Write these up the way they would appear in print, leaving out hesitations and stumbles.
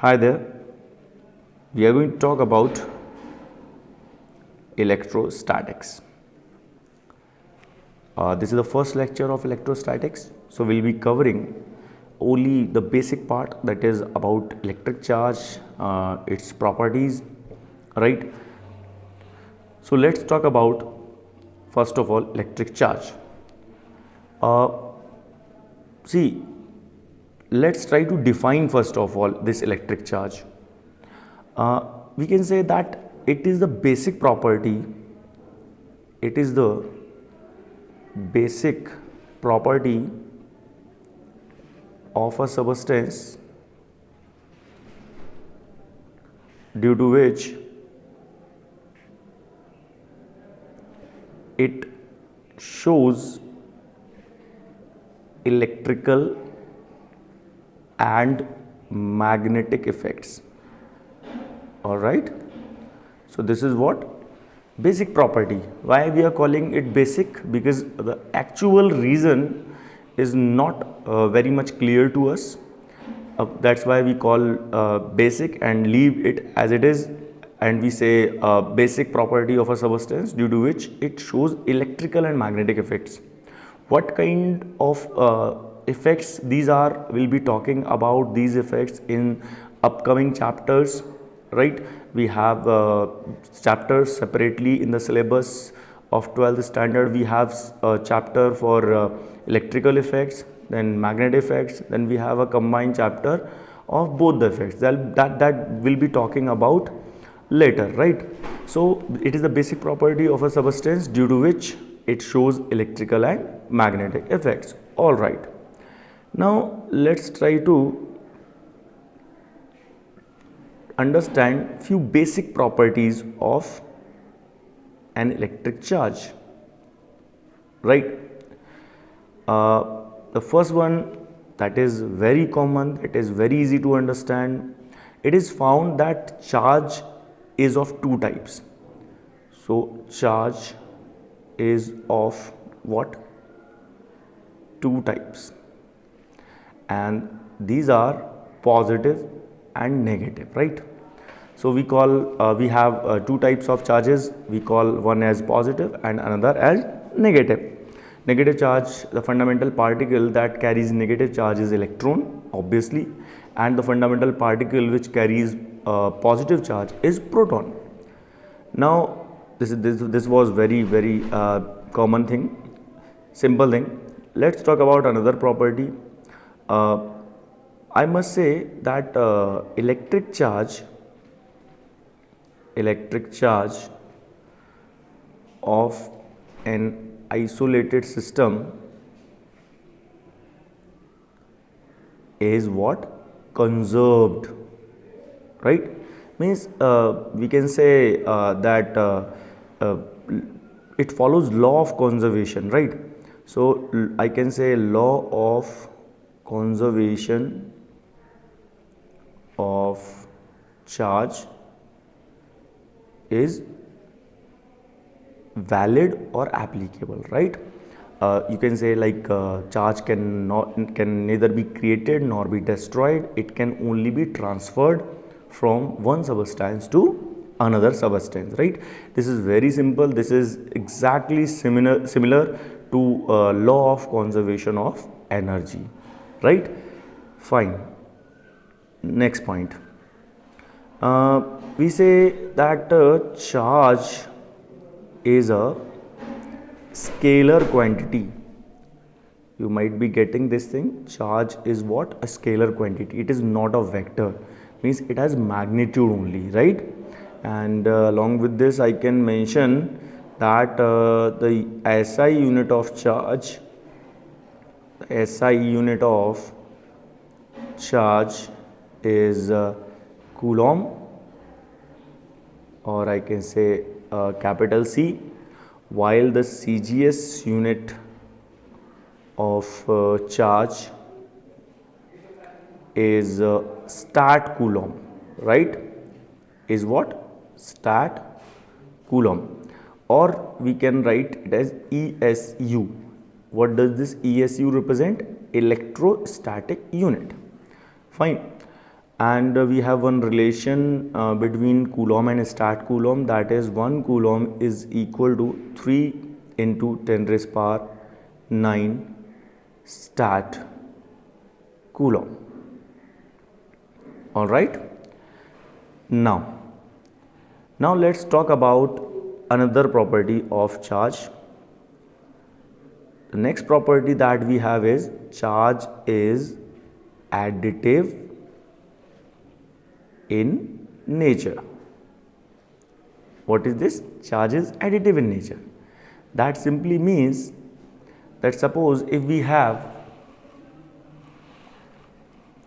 Hi there, we are going to talk about electrostatics. This is the first lecture of electrostatics, so we'll be covering only the basic part, that is about electric charge, its properties, right? So let's talk about first of all electric charge. See, let's try to define first of all this electric charge. We can say that it is the basic property, it is the basic property of a substance due to which it shows electrical and magnetic effects. All right, so this is what basic property. Why we are calling it basic? Because the actual reason is not very much clear to us. That's why we call basic and leave it as it is, and we say basic property of a substance due to which it shows electrical and magnetic effects. What kind of effects these are? We'll be talking about these effects in upcoming chapters, right? We have chapters separately in the syllabus of 12th standard. We have a chapter for electrical effects, then magnetic effects, then we have a combined chapter of both the effects that will be talking about later, right? So it is the basic property of a substance due to which it shows electrical and magnetic effects. All right, now let's try to understand few basic properties of an electric charge, right? The first one, that is very common, it is very easy to understand. It is found that charge is of two types. So charge is of what? Two types, and these are positive and negative, right? So we call we have two types of charges. We call one as positive and another as negative. Negative charge, the fundamental particle that carries negative charge is electron, obviously, and the fundamental particle which carries positive charge is proton. Now this was very common thing, simple thing. Let's talk about another property. I must say that electric charge of an isolated system is what? Conserved, right? Means we can say that it follows law of conservation, right? So I can say law of conservation of charge is valid or applicable, right? You can say like charge can neither be created nor be destroyed. It can only be transferred from one substance to another substance, right? This is very simple. This is exactly similar to law of conservation of energy, right? Fine. Next point. We say that charge is a scalar quantity. You might be getting this thing. Charge is what? A scalar quantity. It is not a vector. Means it has magnitude only, right? And along with this, I can mention that the SI unit of charge, is Coulomb, or I can say capital C, while the CGS unit of charge is stat Coulomb, right? Is what? Stat Coulomb, or we can write it as ESU. What does this ESU represent? Electrostatic unit. Fine. and we have one relation between Coulomb and stat Coulomb, that is 1 Coulomb is equal to 3 into 10 raised power 9 stat Coulomb. All right. Now let's talk about another property of charge. The next property that we have is charge is additive in nature. What is this? Charge is additive in nature. That simply means that suppose if we have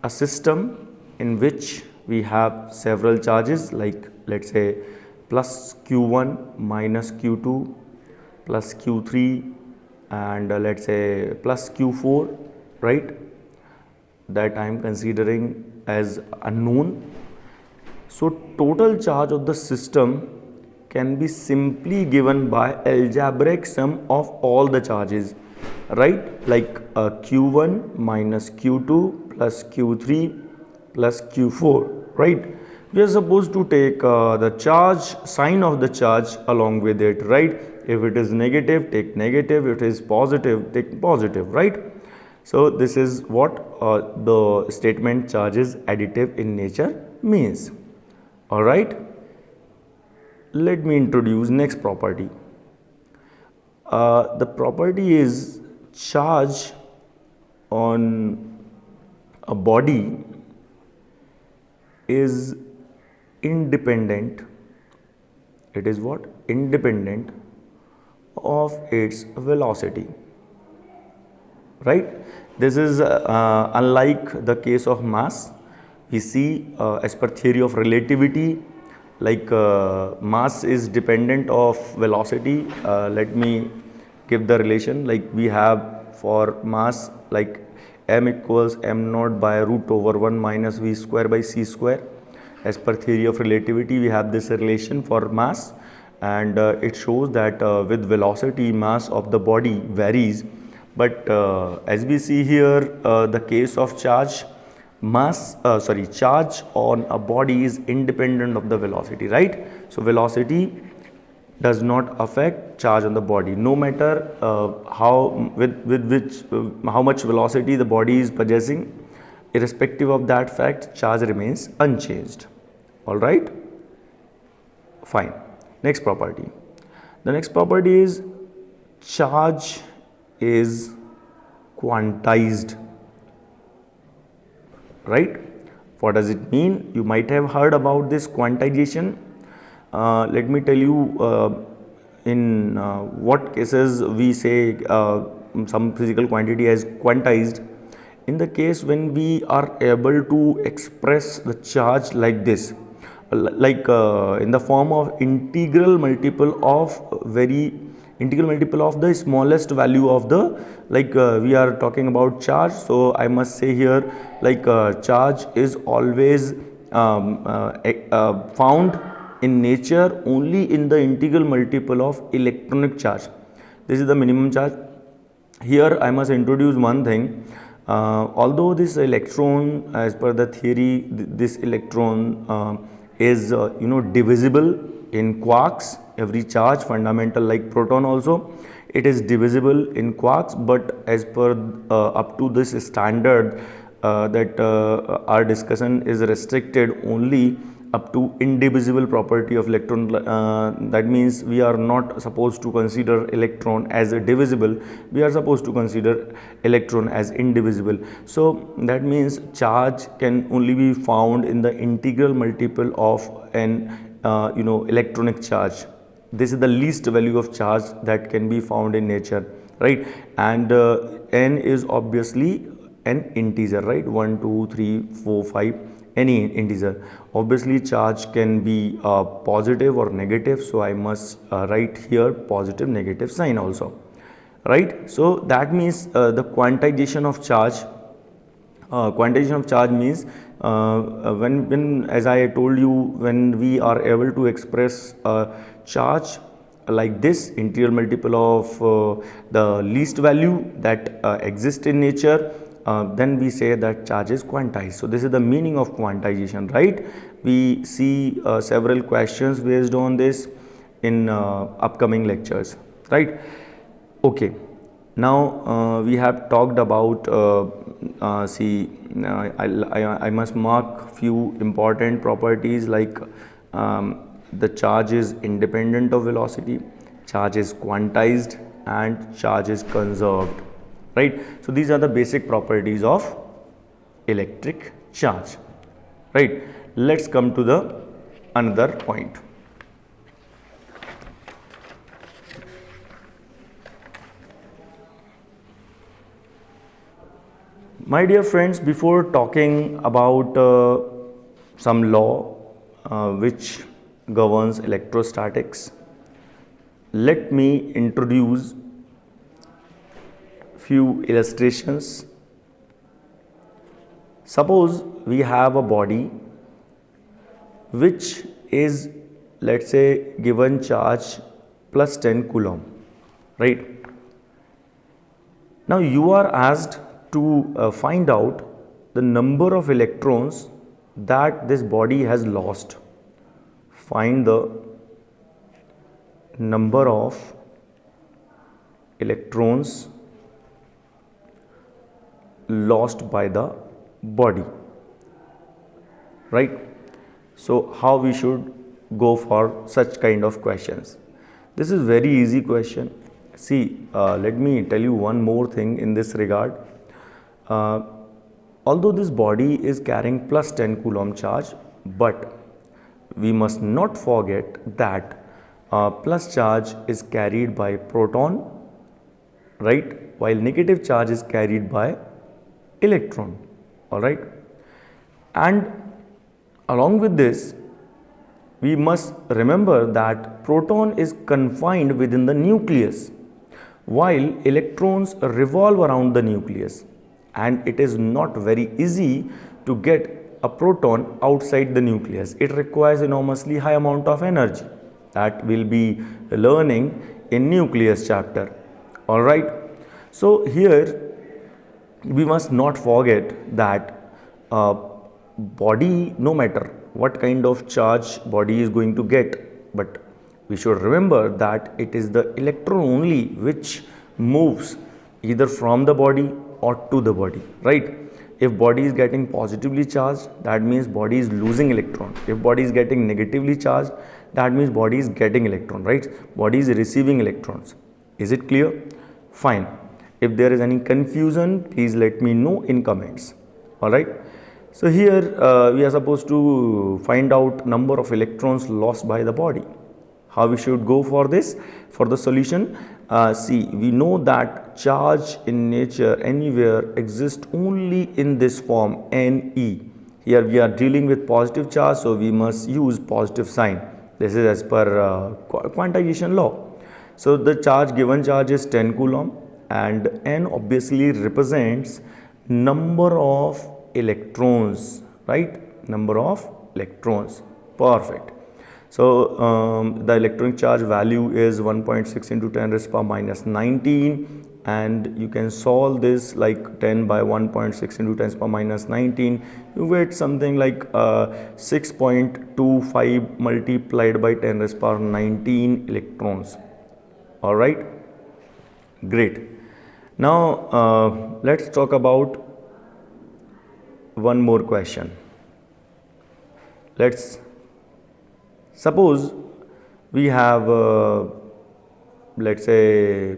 a system in which we have several charges, like let's say plus q1 minus q2 plus q3 and let's say plus q4, right, that I am considering as unknown. So total charge of the system can be simply given by algebraic sum of all the charges, right, like q1 minus q2 plus q3 plus q4, right. We are supposed to take the charge, sign of the charge along with it, right. If it is negative, take negative. If it is positive, take positive, right. So this is what the statement charge is additive in nature means. All right. Let me introduce next property. The property is charge on a body is independent. It is what? Independent of its velocity, right. This is unlike the case of mass. We see as per theory of relativity, like mass is dependent of velocity. Let me give the relation. Like we have for mass, like m equals m naught by root over 1 minus v square by c square. As per theory of relativity, we have this relation for mass, and it shows that with velocity mass of the body varies. But as we see here, the case of charge, charge on a body is independent of the velocity, right. So velocity does not affect charge on the body, no matter how much velocity the body is possessing. Irrespective of that fact, charge remains unchanged. All right, fine. Next property. The next property is charge is quantized, right. What does it mean? You might have heard about this quantization. Let me tell you in what cases we say some physical quantity as quantized. In the case when we are able to express the charge like this, like in the form of integral multiple of the smallest value of the, like we are talking about charge. So I must say here, like charge is always found in nature only in the integral multiple of electronic charge. This is the minimum charge. Here I must introduce one thing. Although this electron, as per the theory, this electron is divisible in quarks. Every charge fundamental, like proton also, it is divisible in quarks, but as per up to this standard that our discussion is restricted only up to indivisible property of electron. That means we are not supposed to consider electron as a divisible, we are supposed to consider electron as indivisible. So that means charge can only be found in the integral multiple of an electronic charge. This is the least value of charge that can be found in nature, right. And n is obviously an integer, right. 1 2 3 4 5, any integer. Obviously charge can be positive or negative, so I must write here positive negative sign also, right. So that means the quantization of charge means when as I told you, when we are able to express charge like this, integral multiple of the least value that exists in nature, then we say that charge is quantized. So this is the meaning of quantization, right? We see several questions based on this in upcoming lectures, right? Okay, now we have talked about I must mark few important properties like the charge is independent of velocity, charge is quantized, and charge is conserved, right? So these are the basic properties of electric charge, right? Let's come to the another point. My dear friends, before talking about some law which governs electrostatics, let me introduce few illustrations. Suppose we have a body which is, let's say, given charge plus 10 coulomb, right? Now you are asked to find out the number of electrons that this body has lost. Find the number of electrons lost by the body, right? So how we should go for such kind of questions? This is very easy question. See, let me tell you one more thing in this regard. Although this body is carrying plus 10 coulomb charge, but we must not forget that plus charge is carried by proton, right, while negative charge is carried by electron, all right. And along with this, we must remember that proton is confined within the nucleus, while electrons revolve around the nucleus, and it is not very easy to get a proton outside the nucleus. It requires enormously high amount of energy that we'll be learning in nucleus chapter, all right. So here we must not forget that body, no matter what kind of charge body is going to get, but we should remember that it is the electron only which moves either from the body or to the body, right? If body is getting positively charged, that means body is losing electron. If body is getting negatively charged, that means body is getting electron, right? Body is receiving electrons. Is it clear? Fine. If there is any confusion, please let me know in comments, all right. So here we are supposed to find out number of electrons lost by the body. How we should go for this? For the solution, see, we know that charge in nature anywhere exists only in this form, Ne. Here we are dealing with positive charge, so we must use positive sign. This is as per quantization law. So the charge, given charge is 10 coulomb, and N obviously represents number of electrons, right? Number of electrons. Perfect. So the electronic charge value is 1.6 into 10 raised power minus 19, and you can solve this like 10 by 1.6 into 10 power minus 19. You get something like 6.25 multiplied by 10 raised power 19 electrons. All right, great. Now let's talk about one more question. Let's suppose we have let's say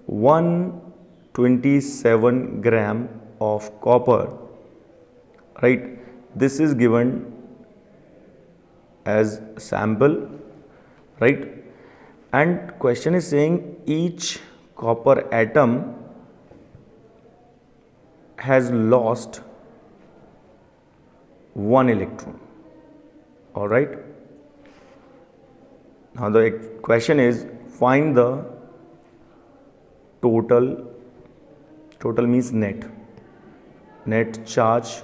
127 gram of copper, right? This is given as sample, right? And question is saying each copper atom has lost one electron, all right. Now the question is find the total means net charge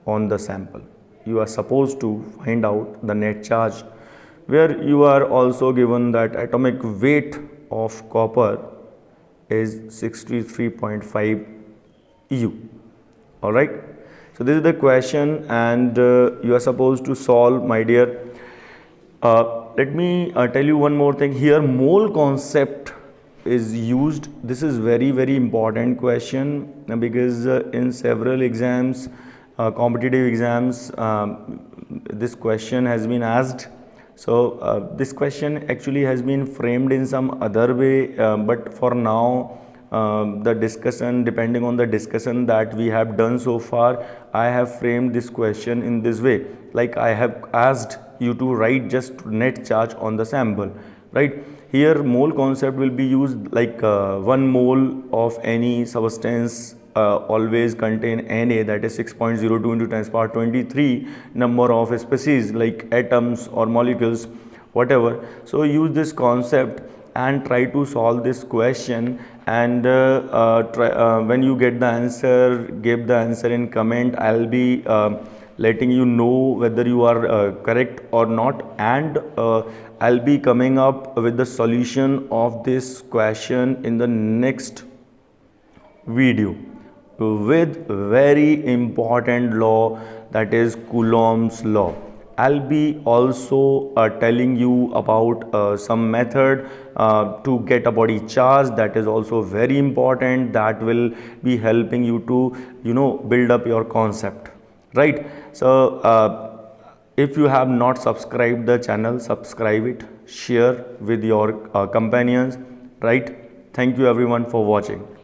on the sample. You are supposed to find out the net charge, where you are also given that atomic weight of copper is 63.5 u. All right, so this is the question, and you are supposed to solve, my dear. Let me tell you one more thing here. Mole concept is used. This is very important question, because in several exams, competitive exams, this question has been asked. So this question actually has been framed in some other way, but for now, the discussion, depending on the discussion that we have done so far, I have framed this question in this way. Like, I have asked you to write just net charge on the sample, right? Here mole concept will be used, like 1 mole of any substance always contain Na, that is 6.02 into 10 power 23 number of species, like atoms or molecules, whatever. So use this concept and try to solve this question, and when you get the answer, give the answer in comment. I'll be letting you know whether you are correct or not, and I'll be coming up with the solution of this question in the next video with very important law, that is Coulomb's law. I'll be also telling you about some method to get a body charge, that is also very important, that will be helping you to build up your concept, right? So if you have not subscribed the channel, subscribe it, share with your companions, right? Thank you everyone for watching.